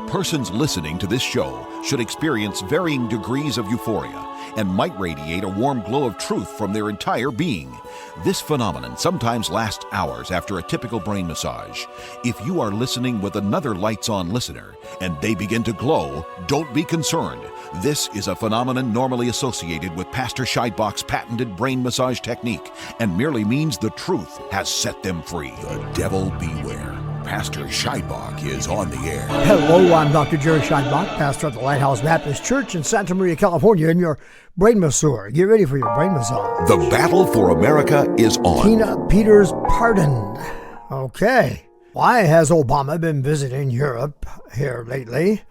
Persons listening to this show should experience varying degrees of euphoria and might radiate a warm glow of truth from their entire being. This phenomenon sometimes lasts hours after a typical brain massage. If you are listening with another lights-on listener and they begin to glow, don't be concerned. This is a phenomenon normally associated with Pastor Scheidbach's patented brain massage technique and merely means the truth has set them free. The devil beware. Pastor Scheidbach is on the air. Hello, I'm Dr. Jerry Scheidbach, pastor at the Lighthouse Baptist Church in Santa Maria, California, and your brain masseur. Get ready for your brain massage. The battle for America is on. Tina Peters pardoned. Okay. Why has Obama been visiting Europe here lately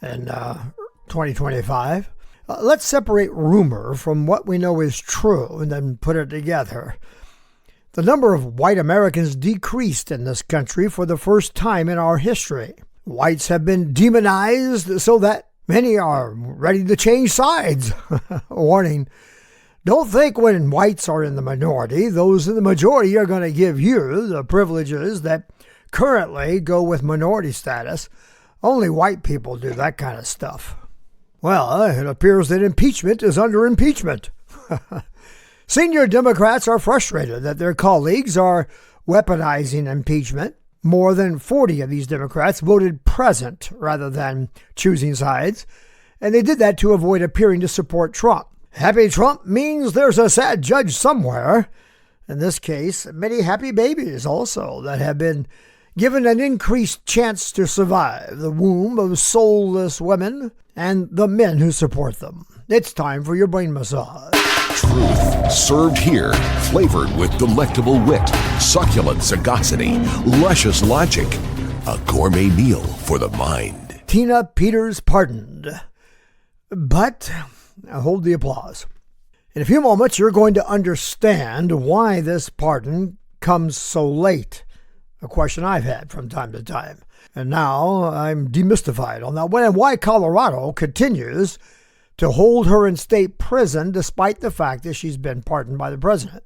in 2025? Let's separate rumor from what we know is true and then put it together. The number of white Americans decreased in this country for the first time in our history. Whites have been demonized so that many are ready to change sides. Warning, don't think when whites are in the minority, those in the majority are going to give you the privileges that currently go with minority status. Only white people do that kind of stuff. Well, it appears that impeachment is under impeachment. Senior Democrats are frustrated that their colleagues are weaponizing impeachment. More than 40 of these Democrats voted present rather than choosing sides, and they did that to avoid appearing to support Trump. Happy Trump means there's a sad judge somewhere. In this case, many happy babies also that have been given an increased chance to survive the womb of soulless women and the men who support them. It's time for your brain massage. Truth served here, flavored with delectable wit, succulent sagacity, luscious logic. A gourmet meal for the mind. Tina Peters pardoned. But hold the applause. In a few moments, you're going to understand why this pardon comes so late. A question I've had from time to time. And now I'm demystified on that one, and why Colorado continues to hold her in state prison despite the fact that she's been pardoned by the president.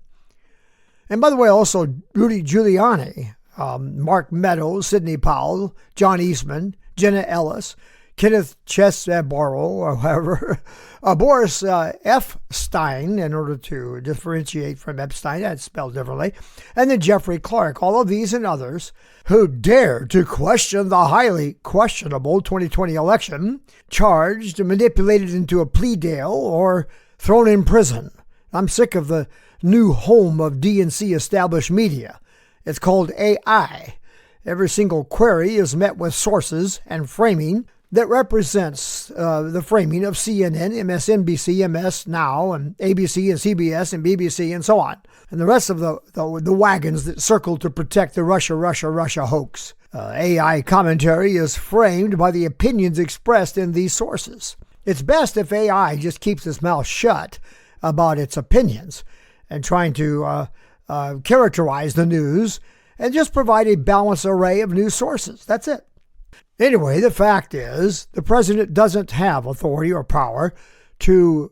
And by the way, also Rudy Giuliani, Mark Meadows, Sidney Powell, John Eastman, Jenna Ellis, Kenneth Chesebro, or however, Boris F. Stein, in order to differentiate from Epstein, that's spelled differently, and then Jeffrey Clark, all of these and others who dare to question the highly questionable 2020 election, charged, manipulated into a plea deal, or thrown in prison. I'm sick of the new home of DNC established media. It's called AI. Every single query is met with sources and framing that represents the framing of CNN, MSNBC, MS Now, and ABC, and CBS, and BBC, and so on, and the rest of the wagons that circle to protect the Russia hoax. AI commentary is framed by the opinions expressed in these sources. It's best if AI just keeps its mouth shut about its opinions and trying to characterize the news and just provide a balanced array of news sources. That's it. Anyway, the fact is the president doesn't have authority or power to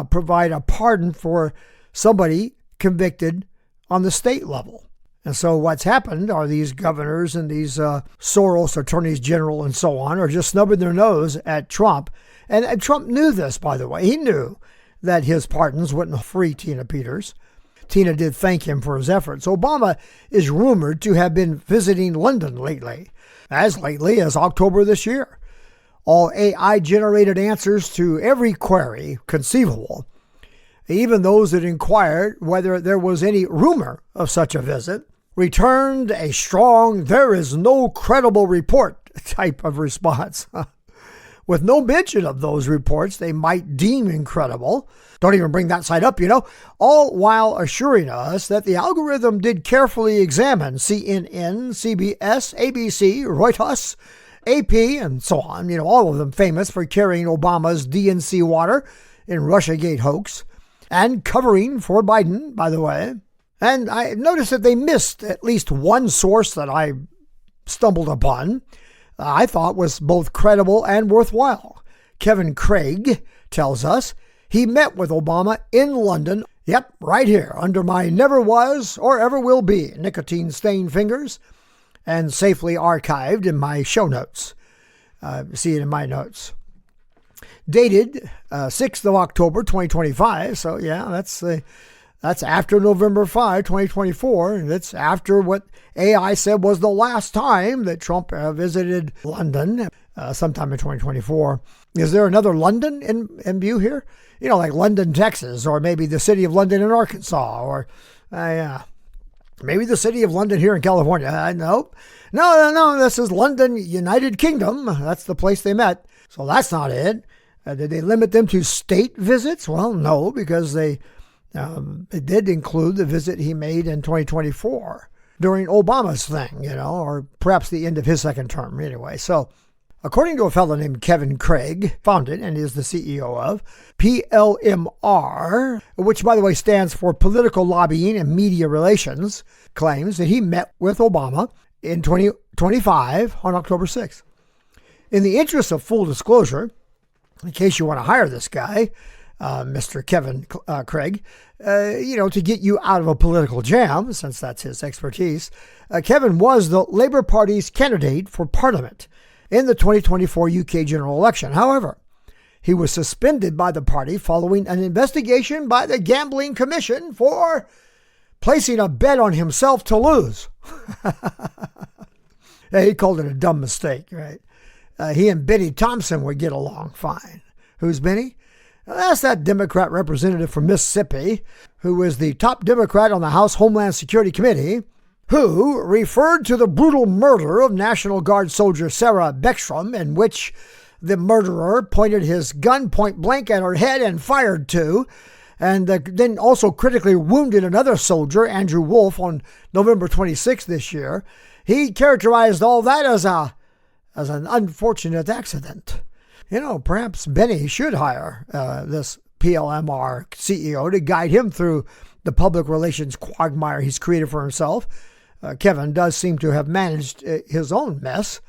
provide a pardon for somebody convicted on the state level. And so what's happened are these governors and these Soros attorneys general and so on are just snubbing their nose at Trump. And Trump knew this, by the way. He knew that his pardons wouldn't free Tina Peters. Tina did thank him for his efforts. Obama is rumored to have been visiting London lately, as lately as October this year. All AI-generated answers to every query conceivable, even those that inquired whether there was any rumor of such a visit, returned a strong, there is no credible report type of response. With no mention of those reports they might deem incredible. Don't even bring that side up, all while assuring us that the algorithm did carefully examine CNN, CBS, ABC, Reuters, AP, and so on, all of them famous for carrying Obama's DNC water in Russiagate hoax, and covering for Biden, by the way. And I noticed that they missed at least one source that I stumbled upon, I thought was both credible and worthwhile. Kevin Craig tells us he met with Obama in London. Yep, right here, under my never was or ever will be nicotine-stained fingers, and safely archived in my show notes. See it in my notes. Dated 6th of October, 2025. So, yeah, that's after November 5, 2024. And it's after what AI said was the last time that Trump visited London sometime in 2024. Is there another London in view here? You know, like London, Texas, or maybe the city of London in Arkansas, or maybe the city of London here in California. Nope. No. This is London, United Kingdom. That's the place they met. So that's not it. Did they limit them to state visits? Well, no, because it did include the visit he made in 2024 during Obama's thing, or perhaps the end of his second term anyway. So according to a fellow named Kevin Craig, founded and is the CEO of PLMR, which, by the way, stands for Political Lobbying and Media Relations, claims that he met with Obama in 2025 on October 6th. In the interest of full disclosure, in case you want to hire this guy, Mr. Kevin Craig, to get you out of a political jam, since that's his expertise, Kevin was the Labour Party's candidate for Parliament in the 2024 UK general election. However, he was suspended by the party following an investigation by the Gambling Commission for placing a bet on himself to lose. He called it a dumb mistake, right? He and Benny Thompson would get along fine. Who's Benny? That's that Democrat representative from Mississippi, who is the top Democrat on the House Homeland Security Committee, who referred to the brutal murder of National Guard soldier Sarah Beckstrom, in which the murderer pointed his gun point blank at her head and fired two, and then also critically wounded another soldier, Andrew Wolf, on November 26th this year. He characterized all that as an unfortunate accident. Perhaps Benny should hire this PLMR CEO to guide him through the public relations quagmire he's created for himself. Kevin does seem to have managed his own mess,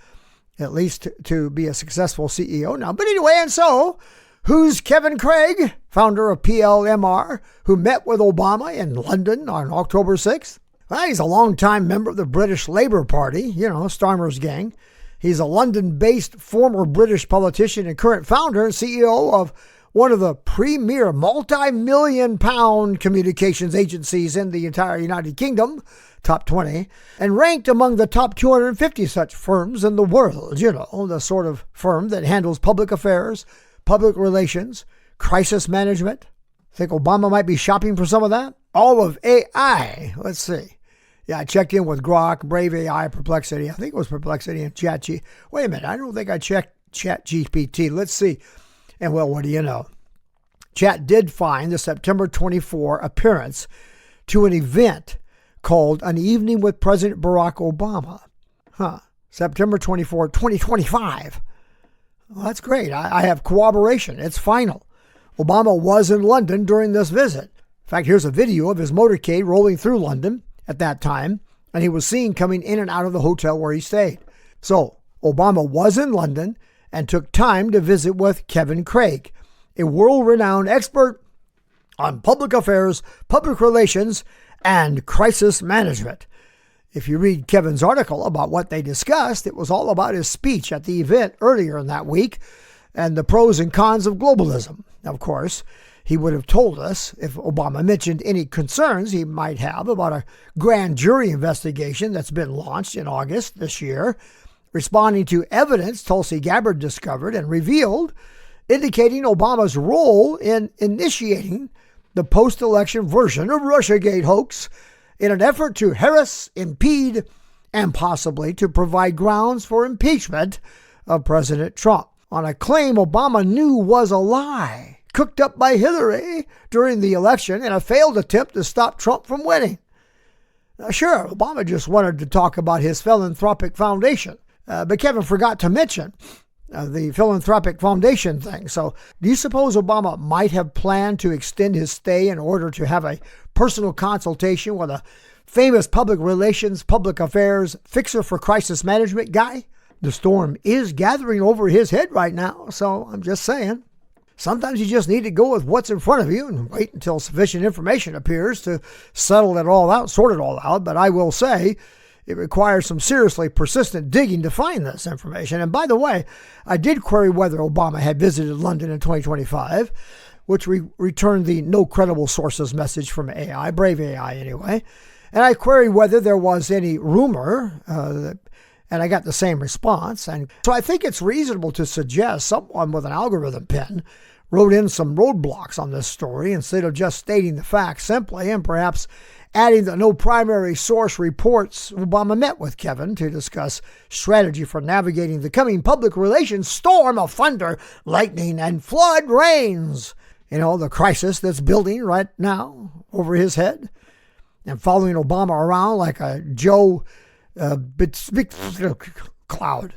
at least to be a successful CEO now. But anyway, and so, who's Kevin Craig, founder of PLMR, who met with Obama in London on October 6th? Well, he's a longtime member of the British Labour Party, Starmer's gang. He's a London-based former British politician and current founder and CEO of one of the premier multi-million-pound communications agencies in the entire United Kingdom, top 20, and ranked among the top 250 such firms in the world. The sort of firm that handles public affairs, public relations, crisis management. Think Obama might be shopping for some of that? All of AI. Let's see. Yeah, I checked in with Grok, Brave AI, Perplexity. I think it was Perplexity and ChatGPT. Wait a minute, I don't think I checked ChatGPT. Let's see. And well, what do you know? Chat did find the September 24 appearance to an event called An Evening with President Barack Obama. September 24, 2025. Well, that's great. I have corroboration. It's final. Obama was in London during this visit. In fact, here's a video of his motorcade rolling through London at that time, and he was seen coming in and out of the hotel where he stayed. So, Obama was in London and took time to visit with Kevin Craig, a world-renowned expert on public affairs, public relations, and crisis management. If you read Kevin's article about what they discussed, it was all about his speech at the event earlier in that week and the pros and cons of globalism. Of course, he would have told us if Obama mentioned any concerns he might have about a grand jury investigation that's been launched in August this year, responding to evidence Tulsi Gabbard discovered and revealed, indicating Obama's role in initiating the post-election version of Russiagate hoax in an effort to harass, impede, and possibly to provide grounds for impeachment of President Trump on a claim Obama knew was a lie, cooked up by Hillary during the election in a failed attempt to stop Trump from winning. Now, sure, Obama just wanted to talk about his philanthropic foundation, but Kevin forgot to mention the philanthropic foundation thing. So do you suppose Obama might have planned to extend his stay in order to have a personal consultation with a famous public relations, public affairs, fixer for crisis management guy? The storm is gathering over his head right now, so I'm just saying. Sometimes you just need to go with what's in front of you and wait until sufficient information appears to settle it all out, sort it all out. But I will say, It requires some seriously persistent digging to find this information. And by the way, I did query whether Obama had visited London in 2025, which returned the no credible sources message from AI, Brave AI anyway. And I queried whether there was any rumor, and I got the same response. And so I think it's reasonable to suggest someone with an algorithm pen wrote in some roadblocks on this story instead of just stating the facts simply and perhaps adding that no primary source reports Obama met with Kevin to discuss strategy for navigating the coming public relations storm of thunder, lightning, and flood rains. You know, the crisis that's building right now over his head and following Obama around like a Joe big cloud.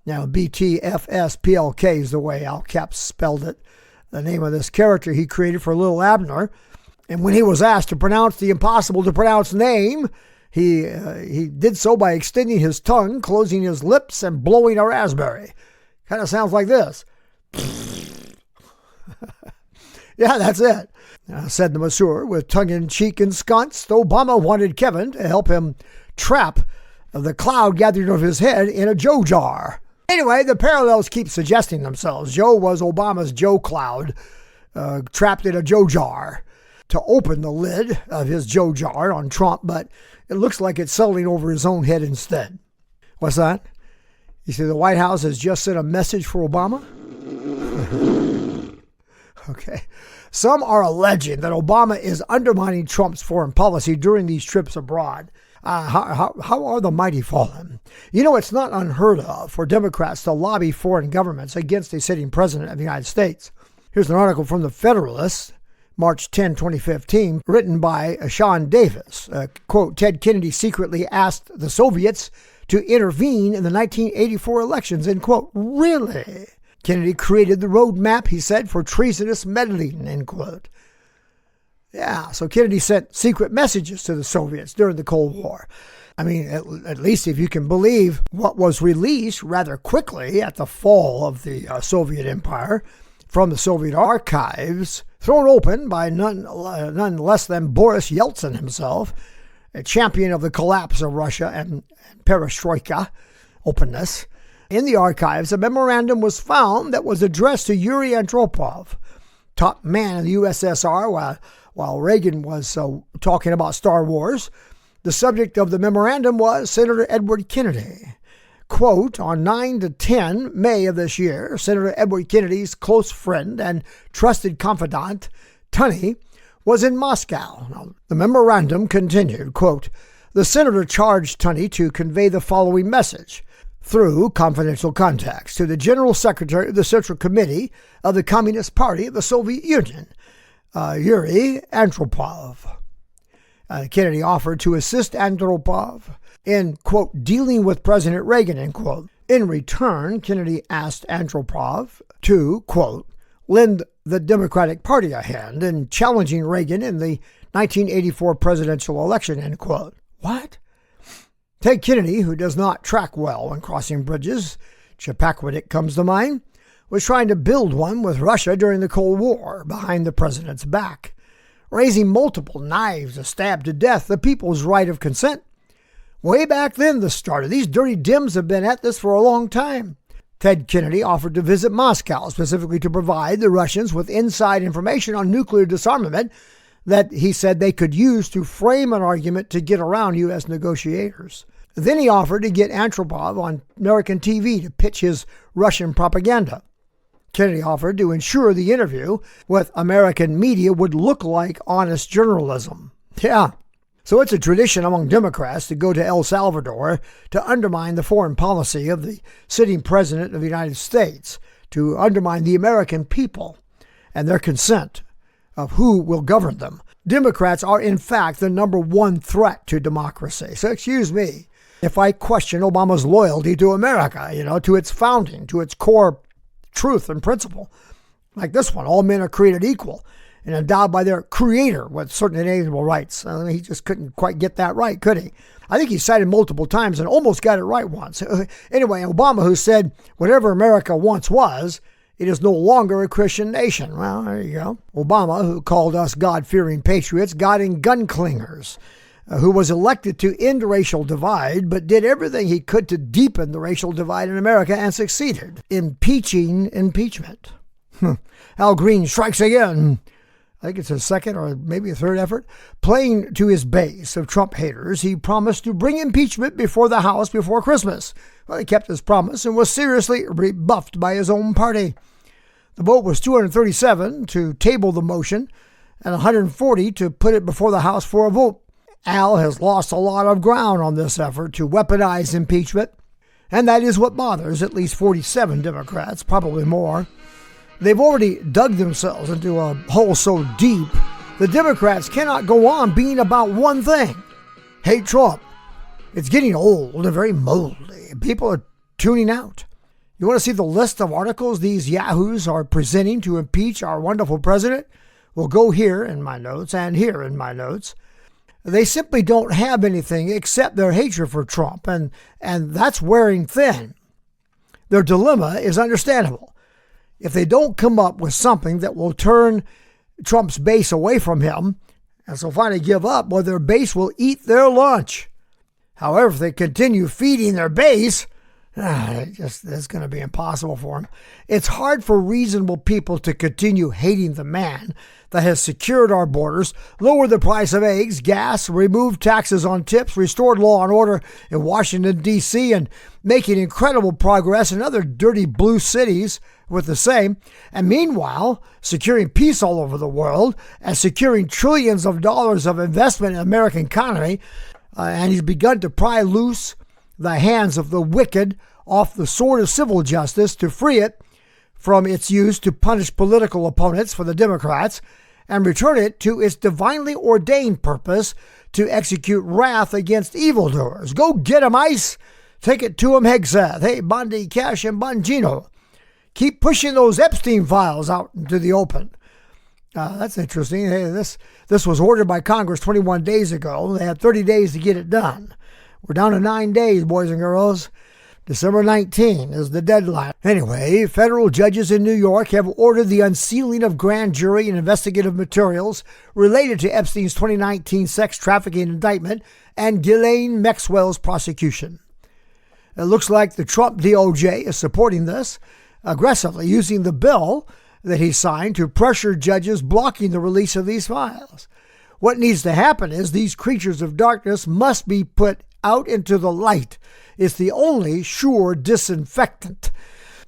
Now, BTFSPLK is the way Al Caps spelled it, the name of this character he created for little Abner. And when he was asked to pronounce the impossible to pronounce name, he did so by extending his tongue, closing his lips, and blowing a raspberry. Kind of sounds like this. Yeah, that's it. Said the masseur with tongue-in-cheek ensconced. Obama wanted Kevin to help him trap the cloud gathering over his head in a Joe jar. Anyway, the parallels keep suggesting themselves. Joe was Obama's Joe cloud, trapped in a Joe jar. To open the lid of his Joe jar on Trump, but it looks like it's settling over his own head instead. What's that? You see, the White House has just sent a message for Obama? Okay. Some are alleging that Obama is undermining Trump's foreign policy during these trips abroad. How are the mighty fallen? You know, it's not unheard of for Democrats to lobby foreign governments against a sitting president of the United States. Here's an article from The Federalist, March 10, 2015, written by Sean Davis. Quote, Ted Kennedy secretly asked the Soviets to intervene in the 1984 elections, end quote. Really? Kennedy created the roadmap, he said, for treasonous meddling, end quote. Yeah, so Kennedy sent secret messages to the Soviets during the Cold War. I mean, at least if you can believe what was released rather quickly at the fall of the Soviet Empire from the Soviet archives, thrown open by none less than Boris Yeltsin himself, a champion of the collapse of Russia and perestroika openness. In the archives, a memorandum was found that was addressed to Yuri Andropov, top man in the USSR, while Reagan was talking about Star Wars. The subject of the memorandum was Senator Edward Kennedy. Quote, on 9 to 10 May of this year, Senator Edward Kennedy's close friend and trusted confidant, Tunney, was in Moscow. Now, the memorandum continued, quote, the senator charged Tunney to convey the following message through confidential contacts to the General Secretary of the Central Committee of the Communist Party of the Soviet Union, Yuri Andropov. Kennedy offered to assist Andropov in, quote, dealing with President Reagan, end quote. In return, Kennedy asked Andropov to, quote, lend the Democratic Party a hand in challenging Reagan in the 1984 presidential election, end quote. What? Ted Kennedy, who does not track well when crossing bridges, Chappaquiddick comes to mind, was trying to build one with Russia during the Cold War behind the president's back, raising multiple knives to stab to death the people's right of consent. Way back then, the start of these dirty Dems have been at this for a long time. Ted Kennedy offered to visit Moscow, specifically to provide the Russians with inside information on nuclear disarmament that he said they could use to frame an argument to get around U.S. negotiators. Then he offered to get Andropov on American TV to pitch his Russian propaganda. Kennedy offered to ensure the interview with American media would look like honest journalism. Yeah. So it's a tradition among Democrats to go to El Salvador to undermine the foreign policy of the sitting president of the United States, to undermine the American people and their consent of who will govern them. Democrats are, in fact, the number one threat to democracy. So excuse me if I question Obama's loyalty to America, to its founding, to its core truth and principle. Like this one, all men are created equal and endowed by their creator with certain inalienable rights. He just couldn't quite get that right, could he? I think he cited multiple times and almost got it right once. Anyway, Obama, who said whatever America once was, it is no longer a Christian nation. Well, there you go. Obama, who called us God-fearing patriots, God and gun clingers. who was elected to end the racial divide, but did everything he could to deepen the racial divide in America and succeeded. Impeaching impeachment. Al Green strikes again. I think it's his second or maybe a third effort. Playing to his base of Trump haters, he promised to bring impeachment before the House before Christmas. Well, he kept his promise and was seriously rebuffed by his own party. The vote was 237 to table the motion and 140 to put it before the House for a vote. Al has lost a lot of ground on this effort to weaponize impeachment, and that is what bothers at least 47 Democrats, probably more. They've already dug themselves into a hole so deep, the Democrats cannot go on being about one thing: hate Trump. It's getting old and very moldy. People are tuning out. You want to see the list of articles these yahoos are presenting to impeach our wonderful president? Well, go here in my notes and here in my notes. They simply don't have anything except their hatred for Trump, and that's wearing thin. Their dilemma is understandable. If they don't come up with something that will turn Trump's base away from him, and so finally give up, well, their base will eat their lunch. However, if they continue feeding their base, it's going to be impossible for them. It's hard for reasonable people to continue hating the man that has secured our borders, lowered the price of eggs, gas, removed taxes on tips, restored law and order in Washington, D.C., and making incredible progress in other dirty blue cities with the same, and meanwhile securing peace all over the world and securing trillions of dollars of investment in the American economy, and he's begun to pry loose the hands of the wicked off the sword of civil justice to free it from its use to punish political opponents for the Democrats and return it to its divinely ordained purpose to execute wrath against evildoers. Go get 'em, ICE. Take it to 'em, Hegseth. Hey, Bondi, Cash, and Bongino. Keep pushing those Epstein files out into the open. That's interesting. Hey, this was ordered by Congress 21 days ago. They had 30 days to get it done. We're down to 9 days, boys and girls. December 19 is the deadline. Anyway, federal judges in New York have ordered the unsealing of grand jury and investigative materials related to Epstein's 2019 sex trafficking indictment and Ghislaine Maxwell's prosecution. It looks like the Trump DOJ is supporting this, aggressively using the bill that he signed to pressure judges blocking the release of these files. What needs to happen is these creatures of darkness must be put out into the light. It's the only sure disinfectant.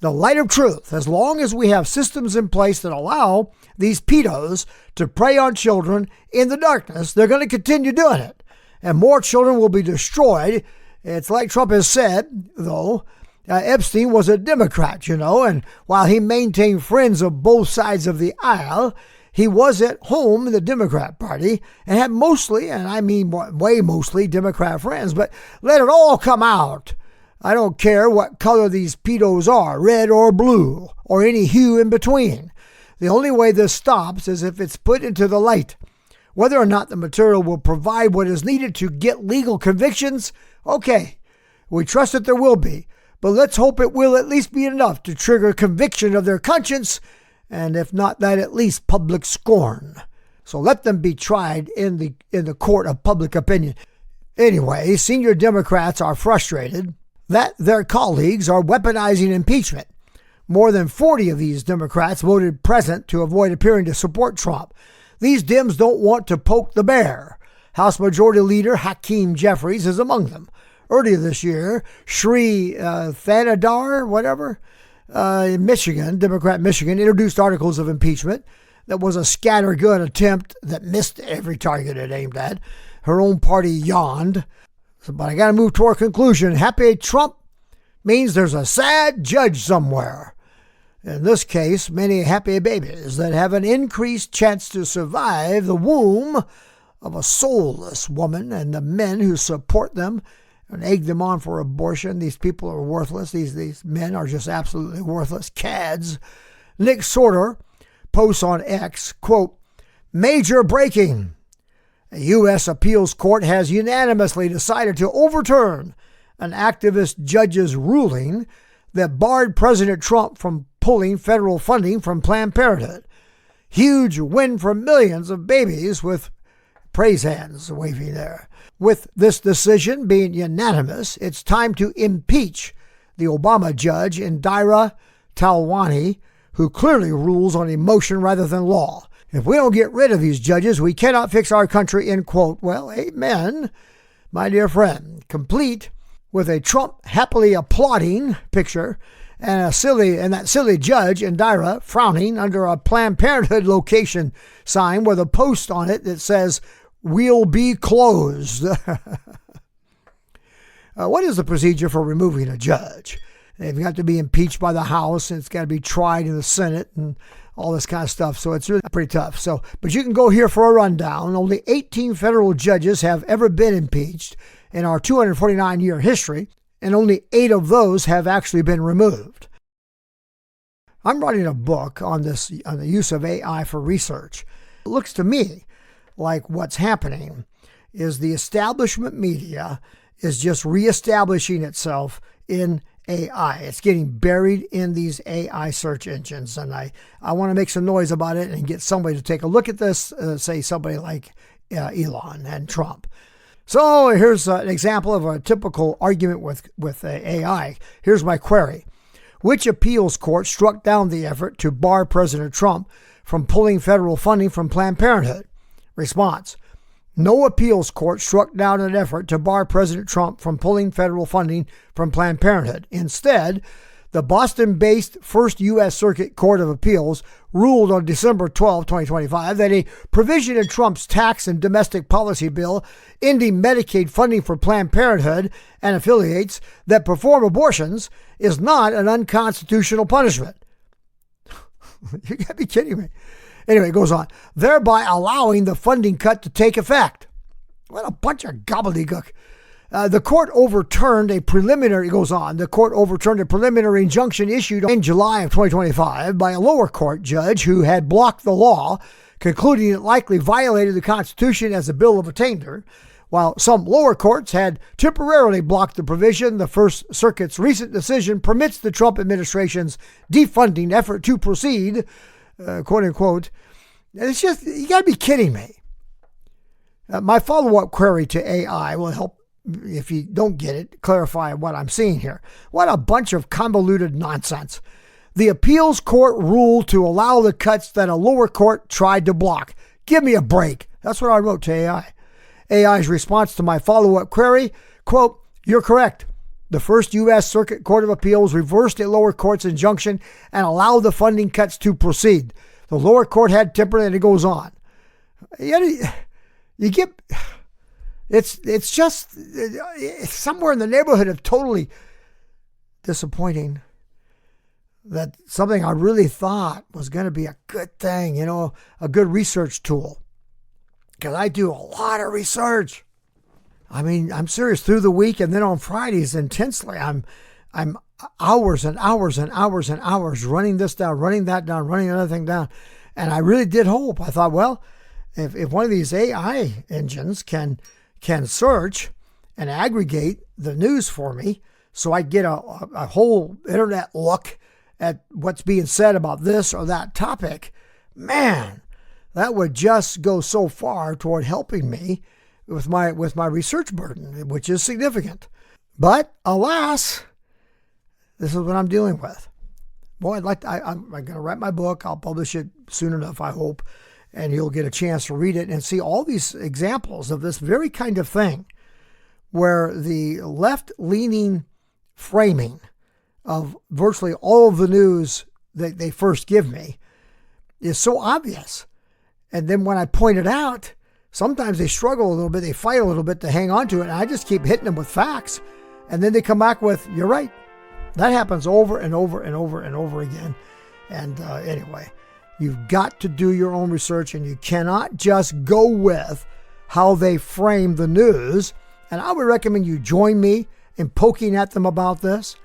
The light of truth. As long as we have systems in place that allow these pedos to prey on children in the darkness, they're going to continue doing it. And more children will be destroyed. It's like Trump has said, though, Epstein was a Democrat, and while he maintained friends of both sides of the aisle, he was at home in the Democrat Party and had mostly, and I mean way mostly, Democrat friends. But let it all come out. I don't care what color these pedos are, red or blue, or any hue in between. The only way this stops is if it's put into the light. Whether or not the material will provide what is needed to get legal convictions, okay, we trust that there will be. But let's hope it will at least be enough to trigger conviction of their conscience, and if not that, at least public scorn. So let them be tried in the court of public opinion. Anyway, senior Democrats are frustrated that their colleagues are weaponizing impeachment. More than 40 of these Democrats voted present to avoid appearing to support Trump. These Dems don't want to poke the bear. House Majority Leader Hakeem Jeffries is among them. Earlier this year, Sri Thanadar, in Michigan, Democrat Michigan, introduced articles of impeachment that was a scattergun attempt that missed every target it aimed at. Her own party yawned. But I got to move toward a conclusion. Happy Trump means there's a sad judge somewhere. In this case, many happy babies that have an increased chance to survive the womb of a soulless woman and the men who support them and egg them on for abortion. These people are worthless. These men are just absolutely worthless cads. Nick Sorter posts on X, quote, "Major breaking. A U.S. appeals court has unanimously decided to overturn an activist judge's ruling that barred President Trump from pulling federal funding from Planned Parenthood. Huge win for millions of babies with praise hands waving there. With this decision being unanimous, it's time to impeach the Obama judge Indira Talwani, who clearly rules on emotion rather than law. If we don't get rid of these judges, we cannot fix our country, end quote. Well, amen, my dear friend. Complete with a Trump happily applauding picture and that silly judge Indira frowning under a Planned Parenthood location sign with a post on it that says, "We'll be closed." What is the procedure for removing a judge? They've got to be impeached by the House, and it's got to be tried in the Senate and all this kind of stuff. So it's really pretty tough. But you can go here for a rundown. Only 18 federal judges have ever been impeached in our 249-year history, and only 8 of those have actually been removed. I'm writing a book on the use of AI for research. It looks to me like what's happening is the establishment media is just reestablishing itself in AI. It's getting buried in these AI search engines. And I want to make some noise about it and get somebody to take a look at this, say somebody like Elon and Trump. So here's an example of a typical argument with AI. Here's my query. Which appeals court struck down the effort to bar President Trump from pulling federal funding from Planned Parenthood? Response. No appeals court struck down an effort to bar President Trump from pulling federal funding from Planned Parenthood. Instead, the Boston-based First U.S. Circuit Court of Appeals ruled on December 12, 2025, that a provision in Trump's tax and domestic policy bill ending Medicaid funding for Planned Parenthood and affiliates that perform abortions is not an unconstitutional punishment. You gotta be kidding me. Anyway, it goes on, thereby allowing the funding cut to take effect. What a bunch of gobbledygook. The court overturned a preliminary injunction issued in July of 2025 by a lower court judge who had blocked the law, concluding it likely violated the Constitution as a bill of attainder. While some lower courts had temporarily blocked the provision, the First Circuit's recent decision permits the Trump administration's defunding effort to proceed, quote unquote. It's just, you got to be kidding me. My follow-up query to AI will help, if you don't get it, clarify what I'm seeing here. What a bunch of convoluted nonsense. The appeals court ruled to allow the cuts that a lower court tried to block. Give me a break. That's what I wrote to AI. AI's response to my follow-up query, quote, you're correct. The First U.S. Circuit Court of Appeals reversed a lower court's injunction and allowed the funding cuts to proceed. The lower court had temper, and it goes on. You get, it's just it's somewhere in the neighborhood of totally disappointing that something I really thought was going to be a good thing, a good research tool. Because I do a lot of research. I mean, I'm serious, through the week and then on Fridays intensely. I'm hours and hours and hours and hours running this down, running that down, running another thing down. And I really did hope. I thought, well, if one of these AI engines can search and aggregate the news for me so I get a whole internet look at what's being said about this or that topic, man, that would just go so far toward helping me with my research burden, which is significant. But alas, this is what I'm dealing with. Boy, I'm going to write my book. I'll publish it soon enough, I hope, and you'll get a chance to read it and see all these examples of this very kind of thing, where the left-leaning framing of virtually all of the news that they first give me is so obvious. And then when I point it out, sometimes they struggle a little bit, they fight a little bit to hang on to it, and I just keep hitting them with facts. And then they come back with, you're right. That happens over and over and over and over again. And anyway, you've got to do your own research, and you cannot just go with how they frame the news. And I would recommend you join me in poking at them about this.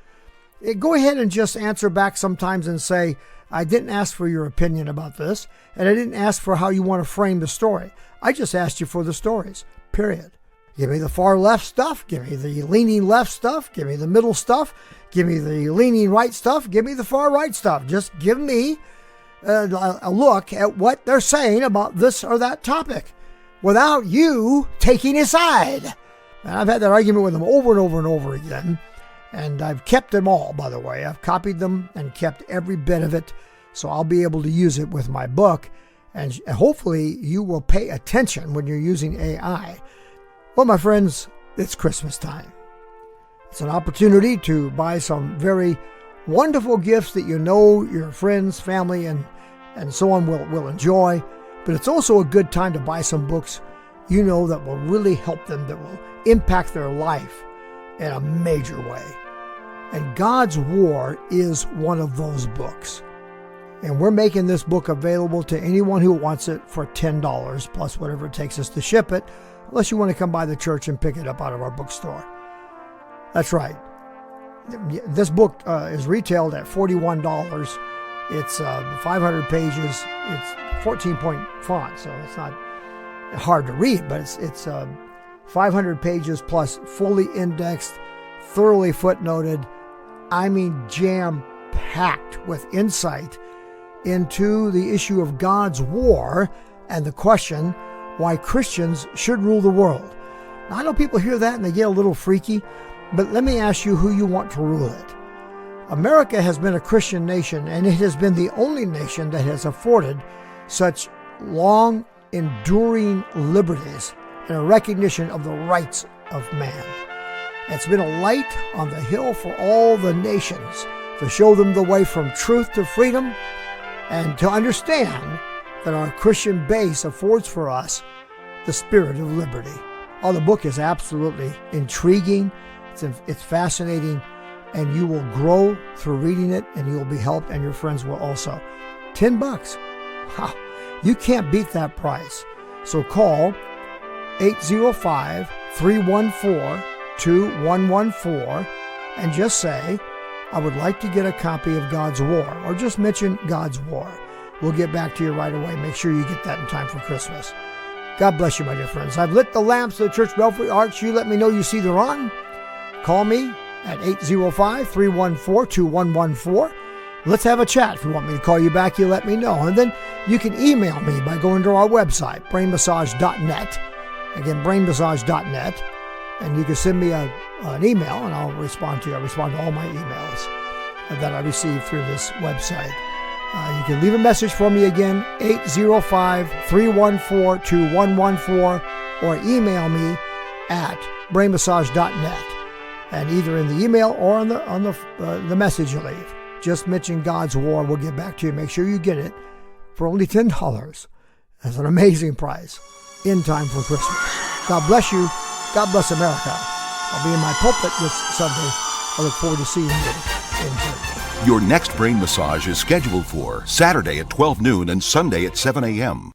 Go ahead and just answer back sometimes and say, I didn't ask for your opinion about this, and I didn't ask for how you want to frame the story. I just asked you for the stories, period. Give me the far left stuff. Give me the leaning left stuff. Give me the middle stuff. Give me the leaning right stuff. Give me the far right stuff. Just give me a look at what they're saying about this or that topic. without you taking his side. And I've had that argument with him over and over and over again. And I've kept them all, by the way. I've copied them and kept every bit of it, so I'll be able to use it with my book. And hopefully you will pay attention when you're using AI. Well, my friends, it's Christmas time. It's an opportunity to buy some very wonderful gifts that you know your friends, family, and so on will enjoy. But it's also a good time to buy some books you know that will really help them, that will impact their life in a major way. And God's War is one of those books. And we're making this book available to anyone who wants it for $10 plus whatever it takes us to ship it, unless you want to come by the church and pick it up out of our bookstore. That's right. This book is retailed at $41. It's 500 pages. It's 14-point font, so it's not hard to read, but it's 500 pages plus fully indexed, thoroughly footnoted, I mean jam-packed with insight into the issue of God's war and the question why Christians should rule the world. Now, I know people hear that and they get a little freaky, but let me ask you who you want to rule it. America has been a Christian nation, and it has been the only nation that has afforded such long, enduring liberties and a recognition of the rights of man. It's been a light on the hill for all the nations to show them the way from truth to freedom, and to understand that our Christian base affords for us the spirit of liberty. Oh, the book is absolutely intriguing. It's fascinating, and you will grow through reading it, and you will be helped, and your friends will also. $10. Wow. You can't beat that price. So call 805-314-2114 and just say, I would like to get a copy of God's War, or just mention God's War. We'll get back to you right away. Make sure you get that in time for Christmas. God bless you, my dear friends. I've lit the lamps of the Church Belfry Arch. You let me know you see they're on. Call me at 805-314-2114. Let's have a chat. If you want me to call you back, you let me know. And then you can email me by going to our website, brainmassage.net. Again, brainmassage.net. And you can send me an email, and I'll respond to you. I respond to all my emails that I receive through this website. You can leave a message for me again, 805-314-2114, or email me at brainmassage.net. And either in the email or on the message you leave, just mention God's War. We'll get back to you. Make sure you get it for only $10. That's an amazing price in time for Christmas. God bless you. God bless America. I'll be in my pulpit this Sunday. I look forward to seeing you in church. Your next brain massage is scheduled for Saturday at 12 noon and Sunday at 7 a.m.